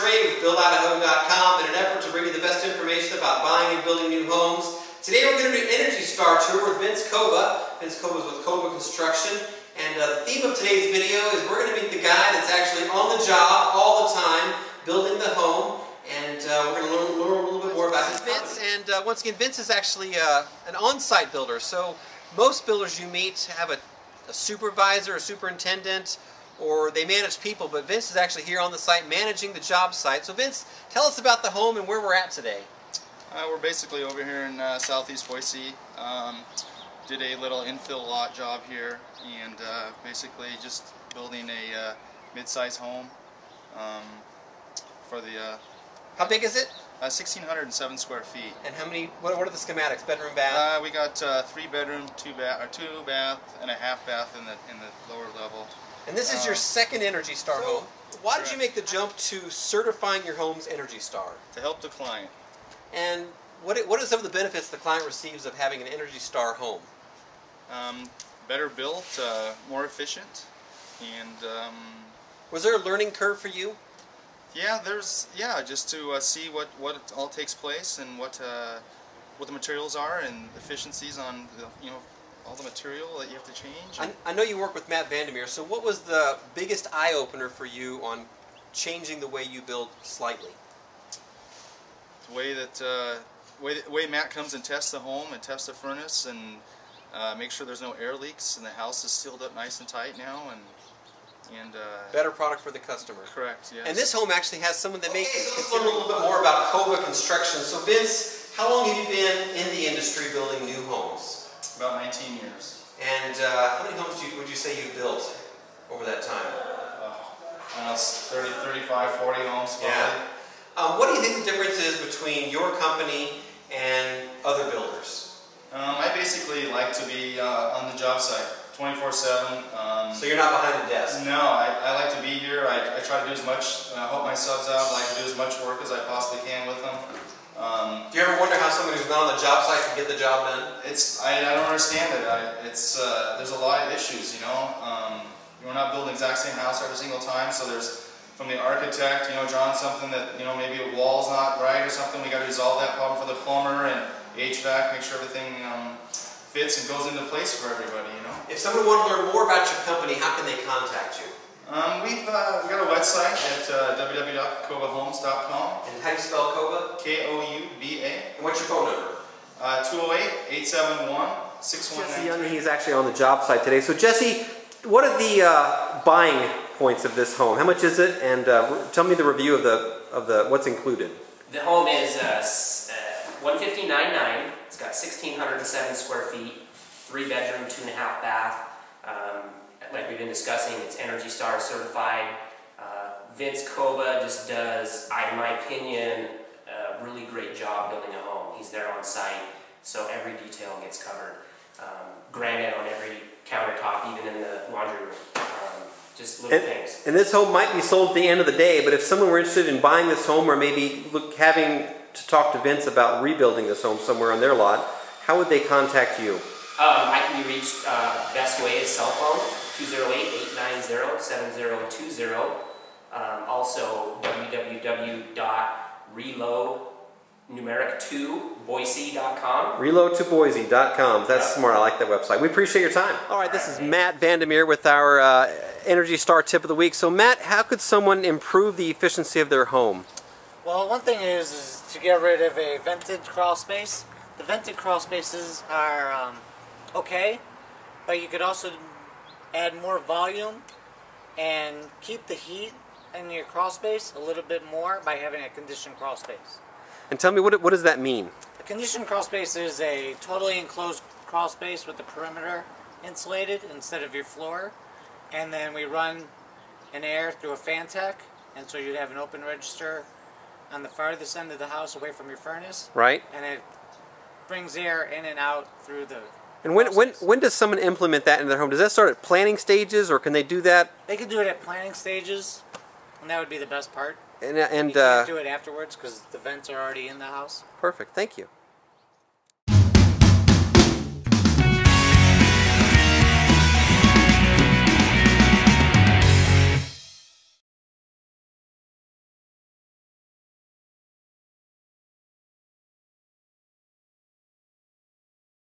Trey with BuildIdaho.com in an effort to bring you the best information about buying and building new homes. Today we're going to do an Energy Star tour with Vince Kouba. Vince Kouba is with Kouba Construction. And the theme of today's video is we're going to meet the guy that's actually on the job all the time, building the home. And we're going to learn a little bit more about his Vince. And once again, Vince is actually an on-site builder. So most builders you meet have a supervisor, a superintendent, or they manage people, but Vince is actually here on the site managing the job site. So Vince, tell us about the home and where we're at today. We're basically over here in southeast Boise. Did a little infill lot job here, and basically just building a mid-size home for the... How big is it? 1,607 square feet. And how many? What are the schematics? Bedroom, bath? We got 3 bedroom, 2 bath, and a half bath in the lower level. And this is your second Energy Star home. Why did you make the jump to certifying your home's Energy Star? To help the client. And what are some of the benefits the client receives of having an Energy Star home? Better built, more efficient, and... Was there a learning curve for you? Yeah, just to see what all takes place and what the materials are and efficiencies on all the material that you have to change. I know you work with Matt Vandermeer, so what was the biggest eye-opener for you on changing the way you build slightly? The way that way Matt comes and tests the home and tests the furnace and make sure there's no air leaks and the house is sealed up nice and tight now and better product for the customer. Correct, yes. And this home actually has someone that makes... So let's learn a little bit more about Kouba Construction. So Vince, how long have you been in the industry building new homes? About 19 years. And how many homes would you say you've built over that time? Almost 30, 35, 40 homes probably. Yeah. What do you think the difference is between your company and other builders? I basically like to be on the job site 24/7. So you're not behind a desk? No, I like to be here. I try to do as much, I help my subs out. I like to do as much work as I possibly can with them. Do you ever wonder how somebody who's not on the job site can get the job done? I don't understand it. There's a lot of issues, you know. We're not building the exact same house every single time, so there's, from the architect, drawing something that, maybe a wall's not right or something, we got to resolve that problem for the plumber, and HVAC, make sure everything fits and goes into place for everybody, If someone wanted to learn more about your company, how can they contact you? We've got a website at www.koubahomes.com. And how do you spell Kouba? K-O-U-B-A. And what's your phone number? 208-871-6193. Jesse Young, he's actually on the job site today. So Jesse, what are the buying points of this home? How much is it? And tell me the review of the what's included. The home is $159,900. It's got 1,607 square feet, 3 bedroom, 2.5 bath. Like we've been discussing, it's Energy Star certified. Vince Kouba just does, in my opinion, a really great job building a home. He's there on site, so every detail gets covered. Granite on every countertop, even in the laundry room. Just little things. And this home might be sold at the end of the day, but if someone were interested in buying this home or maybe having to talk to Vince about rebuilding this home somewhere on their lot, how would they contact you? I can be reached, best way is cell phone, 208-890-7020. Also, www.reload2boise.com. Reload2boise.com. That's smart. I like that website. We appreciate your time. All right, this is Matt Vandermeer with our Energy Star tip of the week. So Matt, how could someone improve the efficiency of their home? Well, one thing is to get rid of a vented crawl space. The vented crawl spaces are okay, but you could also add more volume and keep the heat in your crawl space a little bit more by having a conditioned crawl space. And tell me, what does that mean? A conditioned crawl space is a totally enclosed crawl space with the perimeter insulated instead of your floor, and then we run an air through a fan tech, and so you'd have an open register on the farthest end of the house away from your furnace. Right. And it brings air in and out through the... And when does someone implement that in their home? Does that start at planning stages, or can they do that? They can do it at planning stages, and that would be the best part. And you can't do it afterwards because the vents are already in the house. Perfect. Thank you.